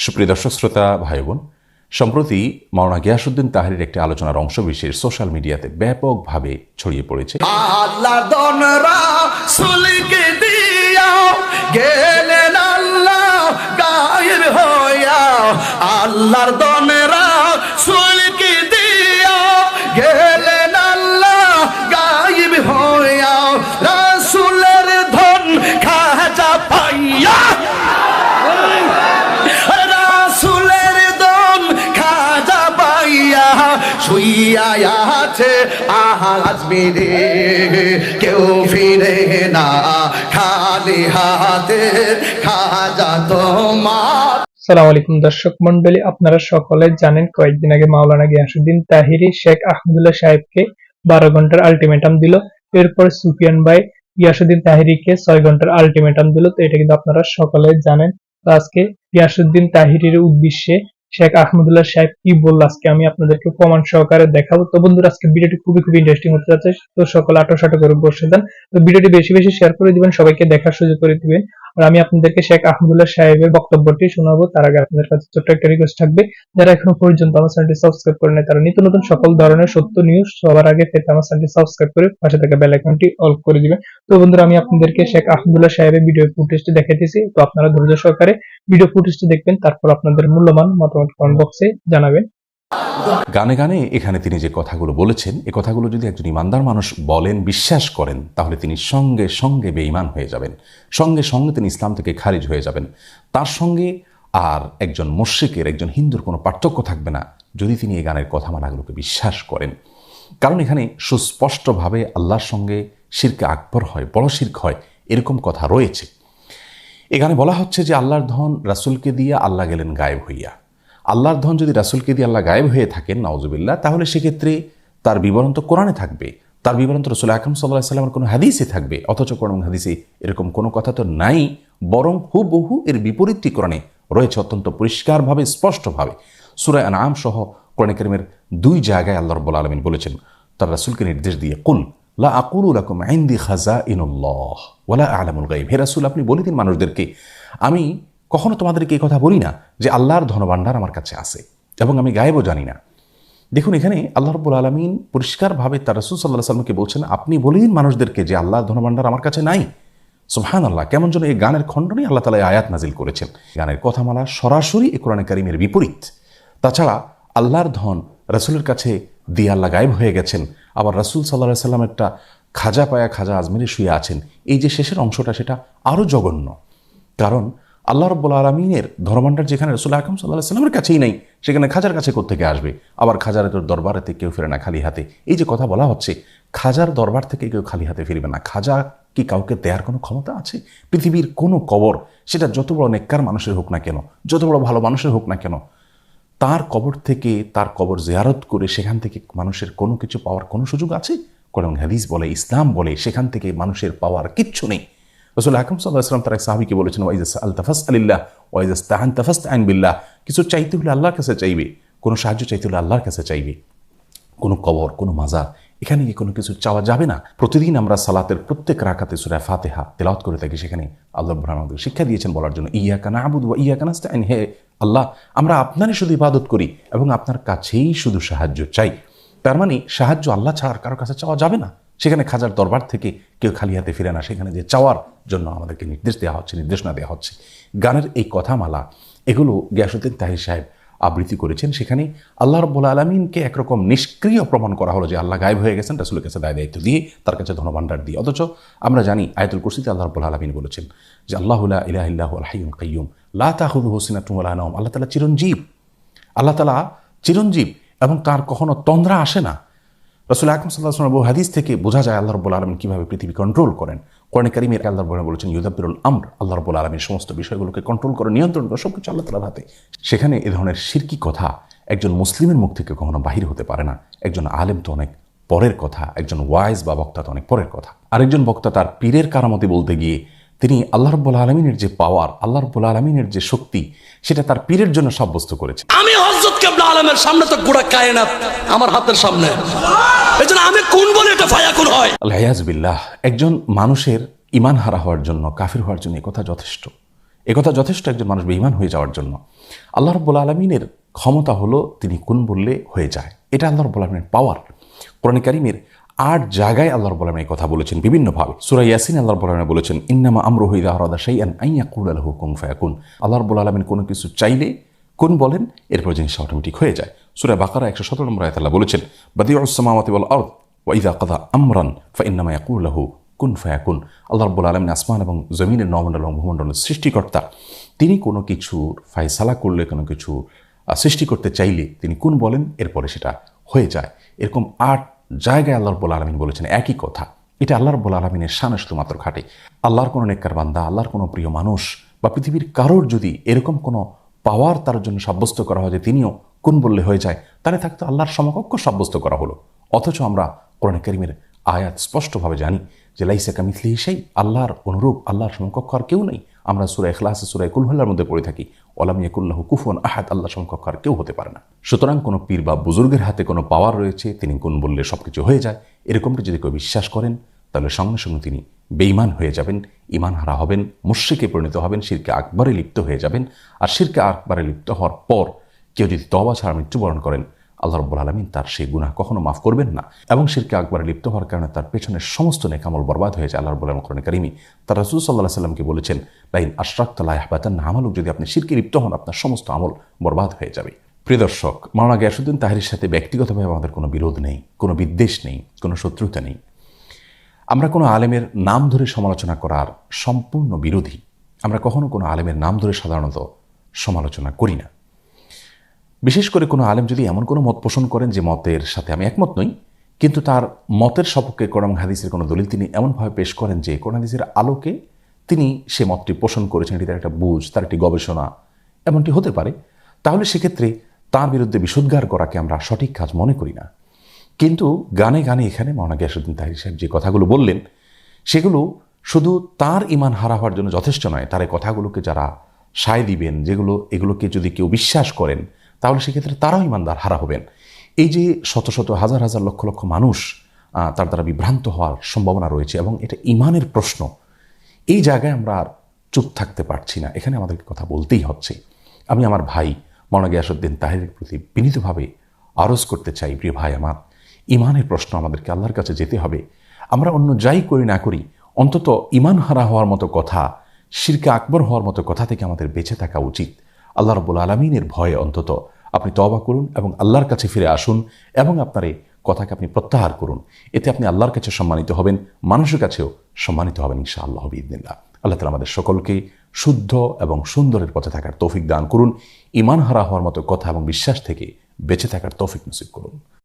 সুপ্রিয় দর্শক শ্রোতা ভাই বোন, সম্প্রতি মাওলানা গিয়াসউদ্দিন তাহিরির একটি আলোচনার অংশবিশেষ সোশ্যাল মিডিয়াতে ব্যাপকভাবে ছড়িয়ে পড়েছে। আল্লাহ দনরা সুলকে দিয়া গেলেন আল্লাহ গায়ের হইয়া, আল্লাহর দনরা সুলকে দিয়া গেলেন আল্লাহ গায়েব হইয়া, রাসূলের ধন খাজা পাইয়া, রাসূলের ধন খাজা পাইয়া শুইয়া আছে আজ মেরে কেউ ফিরে না খালি হাতে খাজা তোমার। আসসালামু আলাইকুম দর্শক মন্ডলী, আপনারা সকলে জানেন কয়েকদিন আগে মাওলানা গিয়াসউদ্দিন তাহিরি শেখ আহমদুল্লাহ সাহেবকে 12 ঘন্টার আলটিমেটাম দিল। এরপর সুফিয়ান ভাই গিয়াসউদ্দিন তাহিরিকে 6 ঘন্টার আলটিমেটাম দিল। তো এটা কিন্তু আপনারা সকলে জানেন। তো আজকে গিয়াসউদ্দিন তাহিরির উদ্দেশ্যে শেখ আহমদুল্লাহ সাহেব কি বলল আজকে আমি আপনাদেরকে প্রমাণ সহকারে দেখাবো। তো বন্ধুরা, আজকে ভিডিওটি খুবই ইন্টারেস্টিং হতে যাচ্ছে। তো সকলে আটো করে বসে দেন। তো ভিডিওটি বেশি বেশি শেয়ার করে দিবেন, সবাইকে দেখার সুযোগ করে দিবেন। আর আমি আপনাদেরকে শেখ আহমদুল্লাহ সাহেবের বক্তব্যটি শোনাবো। তার আগে আপনাদের কাছে ছোট্ট একটা রিকোয়েস্ট থাকবে, যারা এখনো পর্যন্ত আমার চ্যানেলটি সাবস্ক্রাইব করে নাই তারা নিত্য নতুন সকল ধরনের সত্য নিউজ সবার আগে পেতে আমার চ্যানেলটি সাবস্ক্রাইব করে পাশে থাকা বেল আইকনটি অল করে দিবেন। তো বন্ধুরা, আমি আপনাদেরকে শেখ আহমদুল্লাহ সাহেবের ভিডিও ফুটেজটি দেখাইতেছি। তো আপনারা ধৈর্য সহকারে ভিডিও ফুটেজটি দেখবেন, তারপর আপনাদের মূল্যবান মতামত কমেন্ট বক্সে জানাবেন। গানে গানে এখানে তিনি যে কথাগুলো বলেছেন, এ কথাগুলো যদি একজন ইমানদার মানুষ বলেন, বিশ্বাস করেন, তাহলে তিনি সঙ্গে সঙ্গে বেঈমান হয়ে যাবেন, সঙ্গে সঙ্গে তিনি ইসলাম থেকে খারিজ হয়ে যাবেন। তার সঙ্গে আর একজন মুশরিকের, একজন হিন্দুর কোনো পার্থক্য থাকবে না যদি তিনি এই গানের কথামালাগুলোকে বিশ্বাস করেন। কারণ এখানে সুস্পষ্টভাবে আল্লাহর সঙ্গে শিরকে আকবর হয়, বড় শিরক হয়, এরকম কথা রয়েছে। এখানে বলা হচ্ছে যে আল্লাহর ধন রাসূলকে দিয়ে আল্লাহ গেলেন গায়েব হইয়া। আল্লাহর ধন যদি রাসূলকে দিয়ে আল্লাহ গায়েব হয়ে থাকেন, নাউজুবিল্লাহ, তাহলে সেক্ষেত্রে তার বিবরণ তো কোরআনে থাকবে, তার বিবরণ তো রাসূল আকরাম সাল্লাল্লাহু আলাইহি ওয়াসাল্লামের কোনো হাদিসে থাকবে। অথচ কোরআন হাদিসে এরকম কোনো কথা তো নাই, বরং হুবহু এর বিপরীতটি কোরআনে রয়েছে অত্যন্ত পরিষ্কারভাবে, স্পষ্টভাবে। সূরা আনআম সহ কোরআন কারীমের 2 জায়গায় আল্লাহ রাব্বুল আলামিন বলেছেন তার রাসূলকে নির্দেশ দিয়ে, কুল লা আকুলু লাকুম ইনদি খাযাইনুল্লাহ ওয়ালা আ'লামুল গায়ব। হে রাসূল, আপনি বলে দিন মানুষদেরকে, আমি কখনো তোমাদেরকে এই কথা বলি না যে আল্লাহর ধনভাণ্ডার আমার কাছে আছে এবং আমি গায়েবও জানি না। দেখুন, এখানে আল্লাহ রাব্বুল আলামিন পরিষ্কারভাবে তার রাসূল সাল্লাল্লাহু আলাইহি ওয়াসাল্লামকে বলছেন, আপনি বলে দিন মানুষদেরকে যে আল্লাহর ধনভাণ্ডার আমার কাছে নাই। সুবহানাল্লাহ, কেমন যেন এই গানের খণ্ডনে আল্লাহ তাআলা আয়াত নাজিল করেছেন। গানের কথামালা সরাসরি এই কোরআনে কারীমের বিপরীত। তাছাড়া আল্লাহর ধন রাসূলের কাছে দিয়ে আল্লাহ গায়েব হয়ে গেছেন, আবার রাসূল সাল্লাল্লাহু আলাইহি ওয়াসাল্লাম একটা খাজা পায়া খাজা আজমিরে শুয়ে আছেন। এই যে শেষের অংশটা, সেটা আরও জঘন্য। কারণ আল্লাহ রাব্বুল আলামিনের ধনভাণ্ডার যেখানে রাসূল আকরাম সাল্লাল্লাহু আলাইহি ওয়াসাল্লামের কাছেই নাই, সেখানে খাজার কাছে কোত্থেকে আসবে? আবার খাজার দরবারেতে কেউ ফিরে না খালি হাতে। এই যে কথা বলা হচ্ছে, খাজার দরবার থেকে কেউ খালি হাতে ফিরবে না। খাজা কি কাউকে দেওয়ার কোনো ক্ষমতা আছে? পৃথিবীর কোনো কবর, সেটা যত বড় নেককার মানুষের হোক না কেন, যত বড় ভালো মানুষের হোক না কেন, তার কবর থেকে, তার কবর জিয়ারত করে সেখান থেকে মানুষের কোনো কিছু পাওয়ার কোনো সুযোগ আছে? কোরআন হাদিস বলে, ইসলাম বলে, সেখান থেকে মানুষের পাওয়ার কিচ্ছু নেই। রাসূল আকরাম সাল্লাল্লাহু আলাইহি ওয়াসাল্লাম তার এক সাহাবীকে বলেছেন, ওয়াইজা সাআলতা ফাসআলিল্লাহ ওয়াইজা ইসতাআনতা ফাসতাইন বিল্লাহ। কিছু চাইতে হলে আল্লাহর কাছে চাইবে, কোনো সাহায্য চাইতে হলে আল্লাহর কাছে চাইবে। কোনো কবর, কোনো মাজার, এখানে গিয়ে কোনো কিছু চাওয়া যাবে না। প্রতিদিন আমরা সালাতের প্রত্যেক রাকাতে সূরা ফাতিহা তেলাওয়াত করে থাকি, সেখানে আল্লাহ রাব্বুল আলামিন আমাদের শিক্ষা দিয়েছেন বলার জন্য, ইয়াকা না'বুদু ওয়া ইয়াকা নাস্তাইন। হে আল্লাহ, আমরা আপনারই শুধু ইবাদত করি এবং আপনার কাছেই শুধু সাহায্য চাই। তার মানে সাহায্য আল্লাহ ছাড়া কারোর কাছে চাওয়া যাবে না। সেখানে খাজার দরবার থেকে কেউ খালি হাতে ফিরে না, সেখানে যে চাওয়ার জন্য আমাদেরকে নির্দেশনা দেওয়া হচ্ছে। গানের এই কথামালা, এগুলো গিয়াসউদ্দিন তাহির সাহেব আবৃত্তি করেছেন। সেখানে আল্লাহ রাব্বুল আলামিনকে একরকম নিষ্ক্রিয় প্রমাণ করা হলো যে আল্লাহ গায়েব হয়ে গেছেন রাসূলের কাছে দায়িত্ব দিয়ে, তার কাছে ধনভাণ্ডার দিয়ে। অথচ আমরা জানি আয়াতুল কুরসিতে আল্লাহ রাব্বুল আলামিন বলেছেন যে আল্লাহু লা ইলাহা ইল্লাহুল হাইয়ুল কাইয়্যুম লা তাখুযুহু সিনাতুন ওয়া লা নাওম। আল্লাহ তাআলা চিরঞ্জীব, আল্লাহ তাআলা চিরঞ্জীব এবং তার কখনো তন্দ্রা আসে না। রাসূল আকরাম সাল্লাল্লাহু আলাইহি ওয়াসাল্লাম হাদিস থেকে বোঝা যায় আল্লাহ রাব্বুল আলামিন কিভাবে পৃথিবী কন্ট্রোল করেন। কোরআনে কারীমে আল্লাহ রাব্বুল আলামিন বলেছেন, ইউদাব্বিরুল আমর। আল্লাহ রাব্বুল আলামিন সমস্ত বিষয়গুলোকে কন্ট্রোল করে, নিয়ন্ত্রণ করে, সবকিছু আল্লাহ তাআলার হাতে। সেখানে এ ধরনের শিরকি কথা একজন মুসলিমের মুখ থেকে কখনো বাহির হতে পারে না। একজন আলেম তো অনেক পরের কথা, একজন ওয়াইজ বা বক্তা তো অনেক পরের কথা। আরেকজন বক্তা তার পীরের কারামতি বলতে গিয়ে তিনি আল্লাহ রাব্বুল আলামিনের যে পাওয়ার, আল্লাহ রাব্বুল আলামিনের যে শক্তি, সেটা তার পীরের জন্য সাব্যস্ত করেছে। আমি হযরত কিবলা আলমের সামনে তো গোটা কায়নাত আমার হাতের সামনে, এজন্য আমি কোন বলে এটা ফায়াকুন হয়। আল-ইয়াযু বিল্লাহ। একজন মানুষের ঈমান হারা হওয়ার জন্য, কাফির হওয়ার জন্য এই কথা যথেষ্ট। একথা যথেষ্ট একজন মানুষ বেঈমান হয়ে যাওয়ার জন্য। আল্লাহ রাব্বুল আলামিনের ক্ষমতা হলো তিনি কোন বললে হয়ে যায়, এটা আল্লাহ রাব্বুল আলামিনের পাওয়ার। কোরআন কারীমের 8 জায়গায় আল্লাহ রাব্বুল আলামিন এই কথা বলেছেন বিভিন্নভাবে। সূরা ইয়াসিন আল্লাহ রাব্বুল আলামিন বলেছেন, ইন্নামা আমরুহু ইযা আরাদা শাইআন আন ইয়াকুলা লাহু কুন ফায়াকুন। আল্লাহ রাব্বুল আলামিন কোনো কিছু চাইলে কোন বলেন, এরপর জিনিসটা অটোমেটিক হয়ে যায়। সূরা বাকারা 117 নম্বর আয়াতে আল্লাহ বলেছেন, বাদিউস সামাওয়াতি ওয়াল আরদ ওয়া ইযা কাযা আমরান ফাইন্নামা ইয়াকুলু লাহু কুন ফায়াকুন। আল্লাহ রাব্বুল আলামিন আসমান এবং জমিনের নবমণ্ডল এবং ভূমণ্ডলের সৃষ্টিকর্তা। তিনি কোনো কিছুর ফায়সালা করলে, কোনো কিছু সৃষ্টি করতে চাইলে তিনি কোন বলেন, এরপরে সেটা হয়ে যায়। এরকম 8 জায়গায় আল্লাহ রাব্বুল আলামিন বলেছেন একই কথা। এটা আল্লাহ রাব্বুল আলামিনের শানে শুধুমাত্র খাটে। আল্লাহর কোনো নেককার বান্দা, আল্লাহর কোনো প্রিয় মানুষ বা পৃথিবীর কারোর যদি এরকম কোনো পাওয়ার তার জন্য সাব্যস্ত করা হয় যে তিনিও কোন বললে হয়ে যায়, তাহলে থাকতো আল্লাহর সমকক্ষ সাব্যস্ত করা হলো। অথচ আমরা কোরআন কারীমের আয়াত স্পষ্টভাবে জানি যে লাইসা কামিথলিহি শাই, আল্লাহর অনুরূপ, আল্লাহর সমকক্ষ আর কেউ নেই। আমরা সূরা ইখলাস, সূরা কুল হুয়াল্লাহর মধ্যে পড়ে থাকি, ওয়ালাম ইয়াকুল লাহু কুফুয়ান আহাদ, আল্লাহর সমকক্ষ আর কেউ হতে পারে না। সুতরাং কোনো পীর বা বুজুর্গের হাতে কোনো পাওয়ার রয়েছে, তিনি কোন বললে সবকিছু হয়ে যায়, এরকমটা যদি কেউ বিশ্বাস করেন, তাহলে সঙ্গে সঙ্গে তিনি বেঈমান হয়ে যাবেন, ঈমান হারা হবেন, মুশরিকে পরিণত হবেন, শিরকে আকবরে লিপ্ত হয়ে যাবেন। আর শিরকে আকবরে লিপ্ত হওয়ার পর কেউ যদি তওবা ছাড়া মৃত্যুবরণ করেন, আল্লাহ রাব্বুল আলামিন তার সেই গুনাহ কখনো মাফ করবেন না। এবং শিরকে আকবরে লিপ্ত হওয়ার কারণে তার পেছনের সমস্ত নেক আমল বরবাদ হয়ে যায়। আল্লাহ রাব্বুল আলামিন কোরআনে কারীমে তার রাসূল সাল্লাল্লাহু আলাইহি সাল্লামকে বলেছেন, লাইন আশরাকতা লা ইয়াহবাতান্না আমালুক, যদি আপনি শিরকে লিপ্ত হন আপনার সমস্ত আমল বরবাদ হয়ে যাবে। প্রিয় দর্শক, মাওলানা গিয়াসউদ্দিন তাহেরীর সাথে ব্যক্তিগতভাবে আমাদের কোনো বিরোধ নেই, কোনো বিদ্বেষ নেই, কোনো শত্রুতা নেই। আমরা কোনো আলেমের নাম ধরে সমালোচনা করার সম্পূর্ণ বিরোধী। আমরা কখনো কোনো আলেমের নাম ধরে সাধারণত সমালোচনা করি না। বিশেষ করে কোনো আলেম যদি এমন কোনো মত পোষণ করেন যে মতের সাথে আমি একমত নই, কিন্তু তার মতের সপক্ষে কোরআন হাদিসের কোনো দলিল তিনি এমনভাবে পেশ করেন যে কোরআন হাদিসের আলোকে তিনি সে মতটি পোষণ করেছেন, এটি তার একটা বুঝ, তার একটি গবেষণা, এমনটি হতে পারে, তাহলে সেক্ষেত্রে তার বিরুদ্ধে বিষোদ্গার করাকে আমরা সঠিক কাজ মনে করি না। কিন্তু গানে গানে এখানে মাওলানা গিয়াসউদ্দিন তাহেরী সাহেব যে কথাগুলো বললেন, সেগুলো শুধু তার ঈমান হারা হওয়ার জন্য যথেষ্ট নয়। তার এই কথাগুলোকে যারা সায় দিবেন, এগুলোকে যদি কেউ বিশ্বাস করেন, তাহলে সেক্ষেত্রে তারাও ঈমানদার হারা হবেন। এই যে শত শত হাজার হাজার লক্ষ লক্ষ মানুষ তার দ্বারা বিভ্রান্ত হওয়ার সম্ভাবনা রয়েছে এবং এটা ঈমানের প্রশ্ন, এই জায়গায় আমরা আর চুপ থাকতে পারছি না, এখানে আমাদেরকে কথা বলতেই হচ্ছে। আমি আমার ভাই মাওলানা গিয়াসউদ্দিন তাহেরীর প্রতি বিনীতভাবে আরজ করতে চাই, প্রিয় ভাই আমার, ঈমানের প্রশ্ন আমাদেরকে আল্লাহর কাছে যেতে হবে। আমরা অন্য যাই করি না করি, অন্তত ঈমান হারা হওয়ার মতো কথা, শিরকে আকবর হওয়ার মতো কথা থেকে আমাদের বেঁচে থাকা উচিত। আল্লাহ রাব্বুল আলামিনের ভয়ে অন্তত আপনি তওবা করুন এবং আল্লাহর কাছে ফিরে আসুন এবং আপনার এই কথাকে আপনি প্রত্যাহার করুন। এতে আপনি আল্লাহর কাছে সম্মানিত হবেন, মানুষের কাছেও সম্মানিত হবেন ইনশাআল্লাহ বিইذনিল্লাহ। আল্লাহ তাআলা আমাদের সকলকে শুদ্ধ এবং সুন্দরের পথে থাকার তৌফিক দান করুন। ঈমান হারা হওয়ার মতো কথা এবং বিশ্বাস থেকে বেঁচে থাকার তৌফিক নসিব করুন।